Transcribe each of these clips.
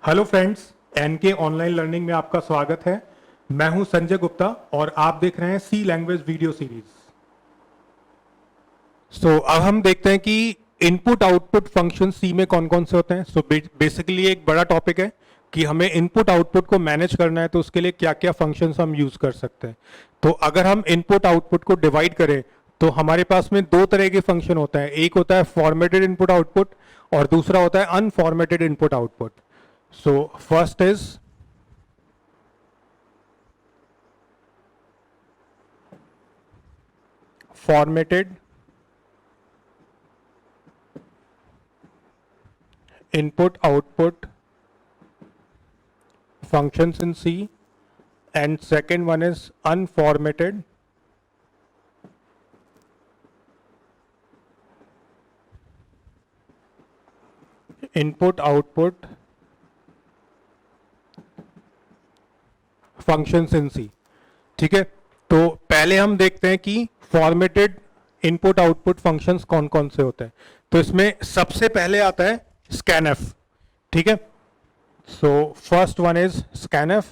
Hello friends, NK online learning में आपका स्वागत है। मैं हूं संजय गुप्ता और आप देख रहे हैं सी लैंग्वेज वीडियो सीरीज। अब हम देखते हैं कि इनपुट आउटपुट फंक्शन सी में कौन कौन से होते हैं। बेसिकली एक बड़ा टॉपिक है कि हमें इनपुट आउटपुट को मैनेज करना है, तो उसके लिए क्या क्या फंक्शंस हम यूज कर सकते हैं। तो अगर हम इनपुट आउटपुट को डिवाइड करें तो हमारे पास में दो तरह के फंक्शन होते हैं। एक होता है फॉर्मेटेड इनपुट आउटपुट और दूसरा होता है unformatted input output. So first is formatted input output functions in C, and second one is unformatted input output functions in C. ठीक है, तो पहले हम देखते हैं कि फॉर्मेटेड इनपुट आउटपुट फंक्शंस कौन कौन से होते हैं। तो इसमें सबसे पहले आता है स्कैनएफ। ठीक है, so first one is scanf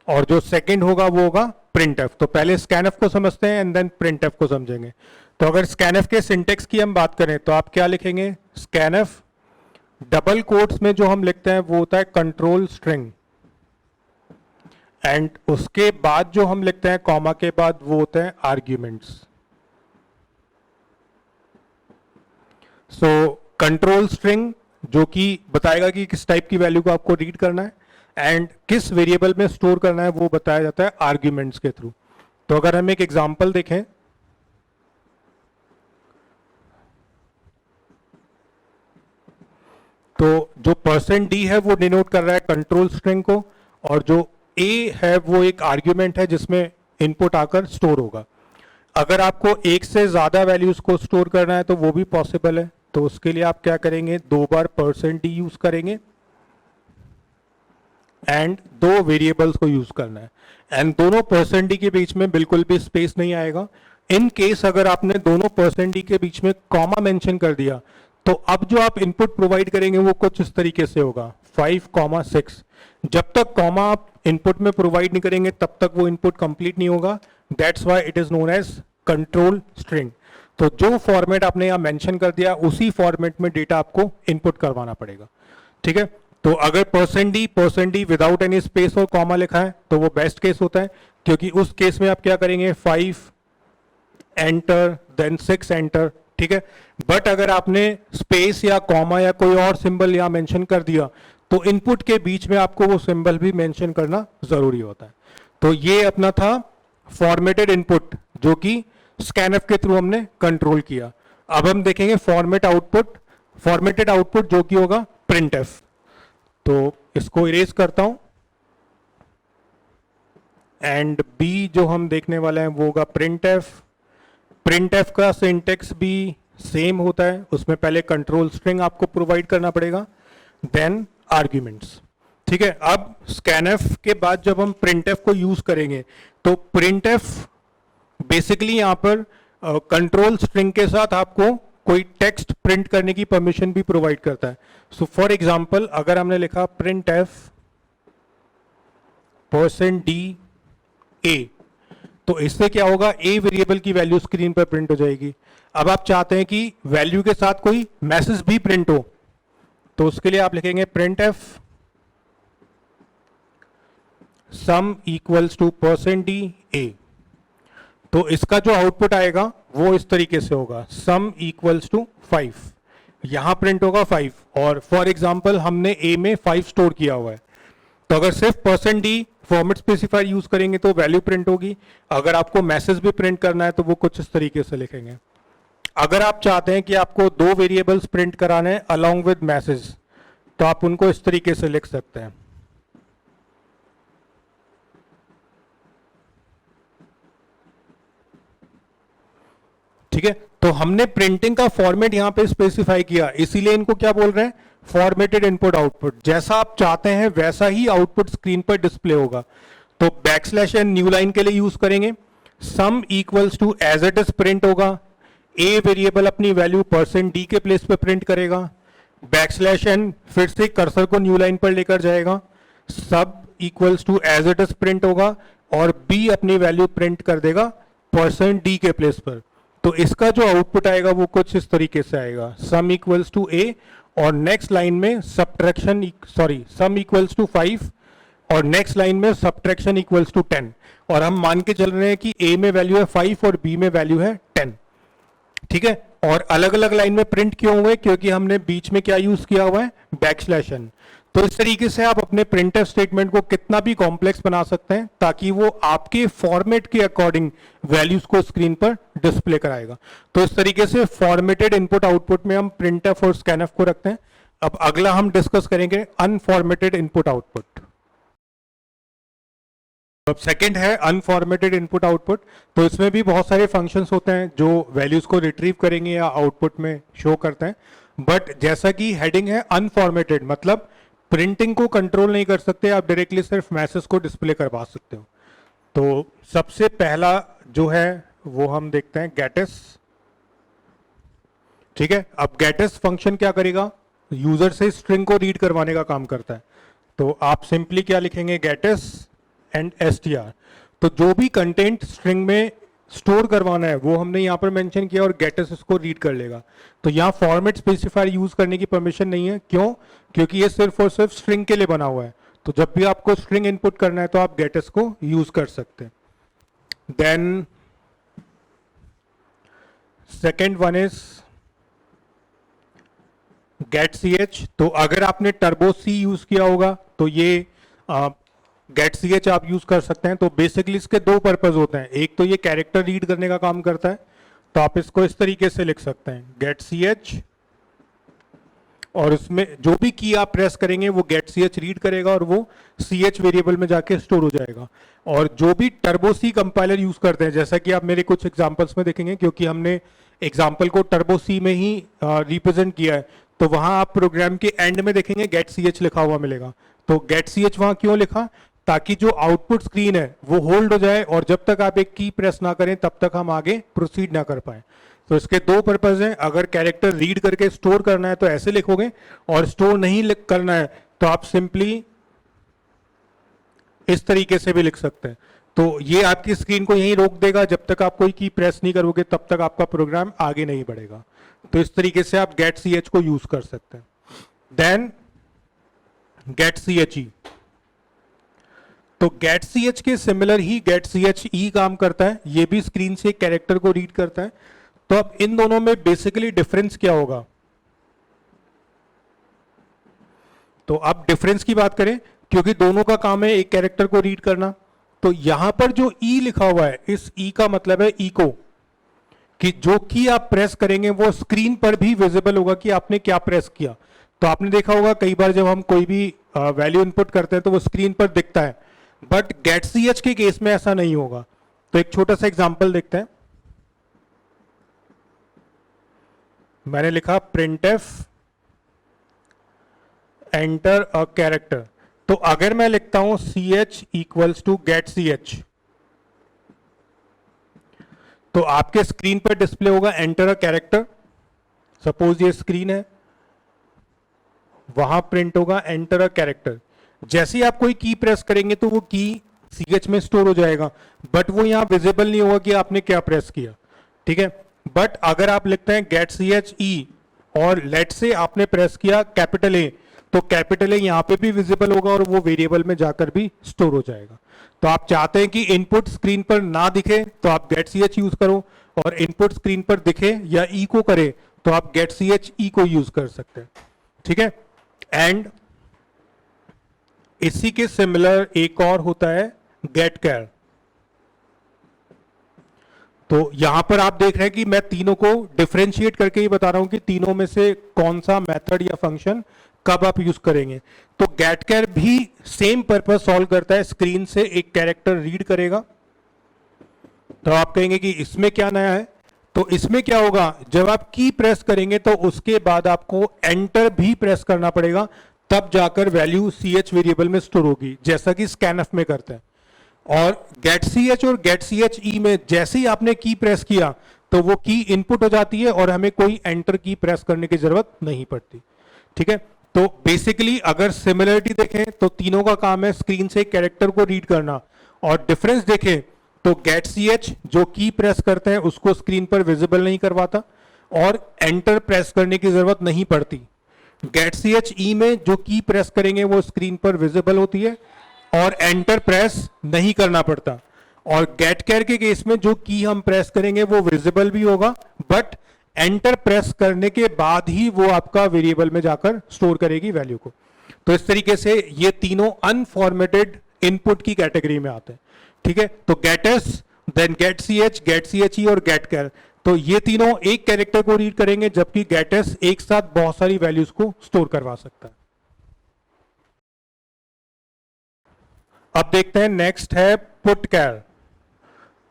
और जो सेकंड होगा वो होगा प्रिंटएफ। तो पहले स्कैनएफ को समझते हैं एंड देन प्रिंटएफ को समझेंगे। तो अगर स्कैनएफ के सिंटेक्स की हम बात करें तो आप क्या लिखेंगे? स्कैनएफ डबल कोट्स में जो हम लिखते हैं वो होता है कंट्रोल स्ट्रिंग, एंड उसके बाद जो हम लिखते हैं कॉमा के बाद वो होते हैं आर्ग्यूमेंट्स। सो कंट्रोल स्ट्रिंग जो कि बताएगा कि किस टाइप की वैल्यू को आपको रीड करना है, एंड किस वेरिएबल में स्टोर करना है वो बताया जाता है आर्ग्यूमेंट्स के थ्रू। तो अगर हम एक एग्जांपल देखें तो जो %d है वो डिनोट कर रहा है कंट्रोल स्ट्रिंग को, और जो ए है वो एक आर्ग्यूमेंट है जिसमें इनपुट आकर स्टोर होगा। अगर आपको एक से ज्यादा वैल्यूज को स्टोर करना है तो वो भी पॉसिबल है। तो उसके लिए आप क्या करेंगे? दो बार %d यूज करेंगे एंड दो वेरिएबल्स को यूज करना है, एंड दोनों %d के बीच में बिल्कुल भी स्पेस नहीं आएगा। इन केस अगर आपने दोनों %d के बीच में कॉमा मेंशन कर दिया तो अब जो आप इनपुट प्रोवाइड करेंगे वो कुछ इस तरीके से होगा 5,6। जब तक कॉमा आप इनपुट में प्रोवाइड नहीं करेंगे तब तक वो इनपुट कंप्लीट नहीं होगा। That's why it is known as control string. तो जो फॉर्मेट आपने यहां मेंशन कर दिया उसी फॉर्मेट में डेटा आपको इनपुट करवाना पड़ेगा। ठीक है, तो अगर %d विदाउट एनी स्पेस और कॉमा लिखा है तो वो बेस्ट केस होता है, क्योंकि उस केस में आप क्या करेंगे? 5 एंटर देन 6 एंटर। ठीक है, बट अगर आपने स्पेस या कॉमा या कोई और सिंबल यहां मेंशन कर दिया तो इनपुट के बीच में आपको वो सिंबल भी मेंशन करना जरूरी होता है। तो ये अपना था फॉर्मेटेड इनपुट जो कि स्कैनएफ के थ्रू हमने कंट्रोल किया। अब हम देखेंगे फॉर्मेटेड आउटपुट जो कि होगा प्रिंटएफ। तो इसको इरेज करता हूं, एंड बी जो हम देखने वाले हैं वो होगा प्रिंटएफ। प्रिंटएफ का सिंटेक्स भी सेम होता है, उसमें पहले कंट्रोल स्ट्रिंग आपको प्रोवाइड करना पड़ेगा, देन आर्ग्यूमेंट्स। ठीक है, अब स्कैनएफ के बाद जब हम प्रिंटएफ को यूज करेंगे तो प्रिंटएफ बेसिकली यहां पर कंट्रोल स्ट्रिंग के साथ आपको कोई टेक्स्ट प्रिंट करने की परमिशन भी प्रोवाइड करता है। सो फॉर एग्जांपल अगर हमने लिखा प्रिंटएफ %d a, तो इससे क्या होगा? a वेरिएबल की वैल्यू स्क्रीन पर प्रिंट हो जाएगी। अब आप चाहते हैं कि वैल्यू के साथ कोई मैसेज भी प्रिंट हो, तो उसके लिए आप लिखेंगे printf sum equals to %d a। तो इसका जो आउटपुट आएगा वो इस तरीके से होगा sum equals to 5। यहां प्रिंट होगा 5, और फॉर एग्जांपल हमने a में 5 स्टोर किया हुआ है, तो अगर सिर्फ %d फॉर्मेट स्पेसिफायर यूज करेंगे तो वैल्यू प्रिंट होगी। अगर आपको मैसेज भी प्रिंट करना है तो वो कुछ इस तरीके से लिखेंगे। अगर आप चाहते हैं कि आपको दो वेरिएबल्स प्रिंट कराने हैं अलोंग विद मैसेज, तो आप उनको इस तरीके से लिख सकते हैं। ठीक है, तो हमने प्रिंटिंग का फॉर्मेट यहां पे स्पेसिफाई किया, इसीलिए इनको क्या बोल रहे हैं? Formatted input output. जैसा आप चाहते हैं वैसा ही आउटपुट स्क्रीन पर डिस्प्ले होगा। तो बैकस्लैश न्यू लाइन के लिए यूज करेंगे। Sum equals to as it is print होगा। ए वेरिएबल अपनी वैल्यू %d के प्लेस पे प्रिंट करेगा, बैकस्लैश n फिर से कर्सर को न्यू लाइन पर लेकर जाएगा, sub equals to as it is print होगा और b अपनी वैल्यू प्रिंट कर देगा %d के प्लेस पर। तो इसका जो आउटपुट आएगा वो कुछ इस तरीके से आएगा, सम इक्वल्स टू a और नेक्स्ट लाइन में सब्ट्रैक्शन सम इक्वल्स टू 5 और नेक्स्ट लाइन में सब्ट्रैक्शन इक्वल्स टू 10, और हम मान के चल रहे हैं कि a में वैल्यू है 5 और b में वैल्यू है 10, ठीक है। और अलग अलग लाइन में प्रिंट क्यों हुए, क्योंकि हमने बीच में क्या यूज किया हुआ है, बैकस्लैश n। तो इस तरीके से आप अपने प्रिंटफ स्टेटमेंट को कितना भी कॉम्प्लेक्स बना सकते हैं ताकि वो आपके फॉर्मेट के अकॉर्डिंग वैल्यूज को स्क्रीन पर डिस्प्ले कराएगा। तो इस तरीके से फॉर्मेटेड इनपुट आउटपुट में हम प्रिंटफ और स्कैनफ को रखते हैं। अब अगला हम डिस्कस करेंगे अनफॉर्मेटेड इनपुट आउटपुट। अब सेकंड है अनफॉर्मेटेड इनपुट आउटपुट। तो इसमें भी बहुत सारे फंक्शंस होते हैं जो वैल्यूज को रिट्रीव करेंगे या आउटपुट में शो करते हैं, बट जैसा कि हेडिंग है अनफॉर्मेटेड, मतलब प्रिंटिंग को कंट्रोल नहीं कर सकते, आप डायरेक्टली सिर्फ मैसेज को डिस्प्ले करवा सकते हो। तो सबसे पहला जो है वो हम देखते हैं गेटिस, ठीक है। अब गेटिस फंक्शन क्या करेगा, यूजर से स्ट्रिंग को रीड करवाने का काम करता है। तो आप सिंपली क्या लिखेंगे, गेटिस एंड str। तो जो भी कंटेंट स्ट्रिंग में स्टोर करवाना है वो हमने यहाँ पर मेंशन किया और गेटिस इसको रीड कर लेगा। तो यहाँ फॉर्मेट स्पेसिफायर यूज करने की परमिशन नहीं है, क्यों, क्योंकि ये सिर्फ और सिर्फ स्ट्रिंग के लिए बना हुआ है। तो जब भी आपको स्ट्रिंग इनपुट करना है तो आप गेटिस को यूज कर सकते हैं। Then second one is get ch। तो अगर आपने टर्बो सी यूज किया होगा तो ये गेट ch आप यूज कर सकते हैं। तो बेसिकली इसके दो पर्पज होते हैं, एक तो ये कैरेक्टर रीड करने का काम करता है, तो आप इसको इस तरीके से लिख सकते हैं गेट ch, और उसमें जो भी की आप प्रेस करेंगे वो गेट ch रीड करेगा और वो ch वेरिएबल में जाके स्टोर हो जाएगा। और जो भी टर्बो सी कंपाइलर यूज करते हैं, जैसा कि आप मेरे कुछ एग्जांपल्स में देखेंगे, क्योंकि हमने एग्जांपल को टर्बो सी में ही रिप्रेजेंट किया है, तो वहां आप प्रोग्राम के एंड में देखेंगे गेट ch लिखा हुआ मिलेगा। तो गेट ch वहां क्यों लिखा, ताकि जो आउटपुट स्क्रीन है वो होल्ड हो जाए और जब तक आप एक की प्रेस ना करें तब तक हम आगे प्रोसीड ना कर पाए। तो इसके दो पर्पज हैं, अगर कैरेक्टर रीड करके स्टोर करना है तो ऐसे लिखोगे, और स्टोर नहीं करना है तो आप सिंपली इस तरीके से भी लिख सकते हैं। तो ये आपकी स्क्रीन को यहीं रोक देगा, जब तक आप कोई की प्रेस नहीं करोगे तब तक आपका प्रोग्राम आगे नहीं बढ़ेगा। तो इस तरीके से आप गेट ch को यूज कर सकते हैं। Then get che। तो गेट ch के सिमिलर ही गेट ch e काम करता है, ये भी स्क्रीन से कैरेक्टर को रीड करता है। तो अब इन दोनों में बेसिकली डिफरेंस क्या होगा, तो अब डिफरेंस की बात करें, क्योंकि दोनों का काम है एक कैरेक्टर को रीड करना, तो यहां पर जो ई लिखा हुआ है, इस ई का मतलब है इको, कि जो की आप प्रेस करेंगे वो स्क्रीन पर भी विजिबल होगा कि आपने क्या प्रेस किया। तो आपने देखा होगा कई बार जब हम कोई भी वैल्यू इनपुट करते हैं तो वो स्क्रीन पर दिखता है, बट गेट ch के केस में ऐसा नहीं होगा। तो एक छोटा सा एग्जांपल देखते हैं। मैंने लिखा printf एंटर अ कैरेक्टर। तो अगर मैं लिखता हूं ch equals to get ch, तो आपके स्क्रीन पर डिस्प्ले होगा एंटर अ कैरेक्टर। सपोज ये स्क्रीन है, वहां प्रिंट होगा एंटर अ कैरेक्टर। जैसे ही आप कोई की प्रेस करेंगे तो वो की ch में स्टोर हो जाएगा, बट वो यहां विजिबल नहीं होगा कि आपने क्या प्रेस किया, ठीक है। बट अगर आप लिखते हैं गेट ch e और लेट से आपने प्रेस किया कैपिटल A, तो कैपिटल A यहां पे भी विजिबल होगा और वो वेरिएबल में जाकर भी स्टोर हो जाएगा। तो आप चाहते हैं कि इनपुट स्क्रीन पर ना दिखे तो आप गेट ch यूज करो, और इनपुट स्क्रीन पर दिखे या ई को करे तो आप गेट ch e को यूज कर सकते हैं, ठीक है। एंड इसी के सिमिलर एक और होता है गेट कैर। तो यहां पर आप देख रहे हैं कि मैं तीनों को डिफरेंशिएट करके ही बता रहा हूं कि तीनों में से कौन सा मेथड या फंक्शन कब आप यूज करेंगे। तो गेट कैर भी सेम पर्पस सॉल्व करता है, स्क्रीन से एक कैरेक्टर रीड करेगा। तो आप कहेंगे कि इसमें क्या नया है, तो इसमें क्या होगा, जब आप की प्रेस करेंगे तो उसके बाद आपको एंटर भी प्रेस करना पड़ेगा, तब जाकर वैल्यू ch वेरिएबल में स्टोर होगी, जैसा कि स्कैनफ में करते हैं। और गेट ch और गेट ch e में जैसे ही आपने की प्रेस किया तो वो की इनपुट हो जाती है और हमें कोई एंटर की प्रेस करने की जरूरत नहीं पड़ती, ठीक है। तो बेसिकली अगर सिमिलरिटी देखें तो तीनों का काम है स्क्रीन से कैरेक्टर को रीड करना, और डिफरेंस देखें तो गेट सी एच जो की प्रेस करते हैं उसको स्क्रीन पर विजिबल नहीं करवाता और एंटर प्रेस करने की जरूरत नहीं पड़ती। गेट सी एच ई में जो की प्रेस करेंगे वो स्क्रीन पर विजिबल होती है और एंटर प्रेस नहीं करना पड़ता। और गेट केयर के केस में जो की हम प्रेस करेंगे वो विजिबल भी होगा, बट एंटर प्रेस करने के बाद ही वो आपका वेरिएबल में जाकर स्टोर करेगी वैल्यू को। तो इस तरीके से ये तीनों अनफॉर्मेटेड इनपुट की कैटेगरी में आते हैं। ठीक है, तो gets, then get C H E और गेट केयर, तो ये तीनों एक कैरेक्टर को रीड करेंगे, जबकि गेट एस एक साथ बहुत सारी वैल्यूज को स्टोर करवा सकता है। अब देखते हैं नेक्स्ट है पुट कैर।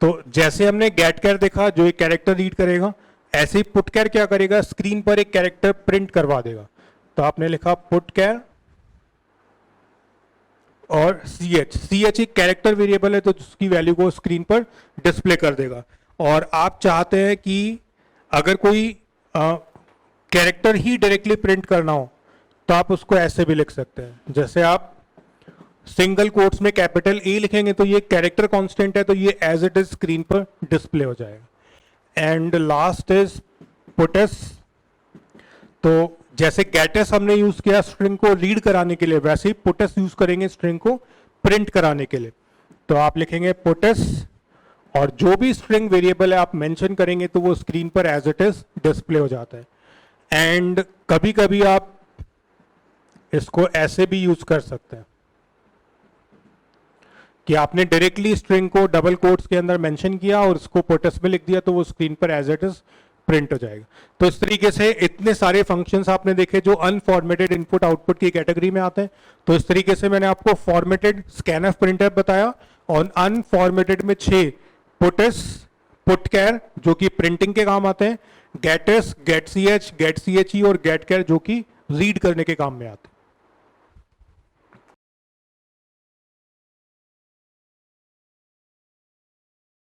तो जैसे हमने गेट कैर देखा जो एक कैरेक्टर रीड करेगा, ऐसे ही पुट कैर क्या करेगा, स्क्रीन पर एक कैरेक्टर प्रिंट करवा देगा। तो आपने लिखा पुट कैर और सी एच एक कैरेक्टर वेरिएबल है तो उसकी वैल्यू को स्क्रीन पर डिस्प्ले कर देगा। और आप चाहते हैं कि अगर कोई कैरेक्टर ही डायरेक्टली प्रिंट करना हो तो आप उसको ऐसे भी लिख सकते हैं, जैसे आप सिंगल कोट्स में कैपिटल ए लिखेंगे तो ये कैरेक्टर कांस्टेंट है तो ये एज इट इज स्क्रीन पर डिस्प्ले हो जाएगा। And last is puts. तो जैसे गेटेस हमने यूज किया स्ट्रिंग को रीड कराने के लिए, वैसे ही पुटेस यूज करेंगे स्ट्रिंग को प्रिंट कराने के लिए। तो आप लिखेंगे पुटेस और जो भी स्ट्रिंग वेरिएबल है आप मेंशन करेंगे तो वो स्क्रीन पर एज इट इज डिस्प्ले हो जाता है। एंड कभी कभी आप इसको ऐसे भी यूज कर सकते हैं कि आपने डायरेक्टली स्ट्रिंग को डबल कोट्स के अंदर मेंशन किया और इसको पुटेस में लिख दिया तो वो स्क्रीन पर एज इट इज प्रिंट हो जाएगा। तो इस तरीके से इतने सारे फंक्शंस आपने देखे जो अनफॉर्मेटेड इनपुट आउटपुट की कैटेगरी में आते हैं। तो इस तरीके से मैंने आपको फॉर्मेटेड स्कैनफ प्रिंटफ बताया और अनफॉर्मेटेड में 6 पुटेस, पुट कैर जो कि प्रिंटिंग के काम आते हैं, gets, get C H E और गेट कैर जो कि रीड करने के काम में आते हैं।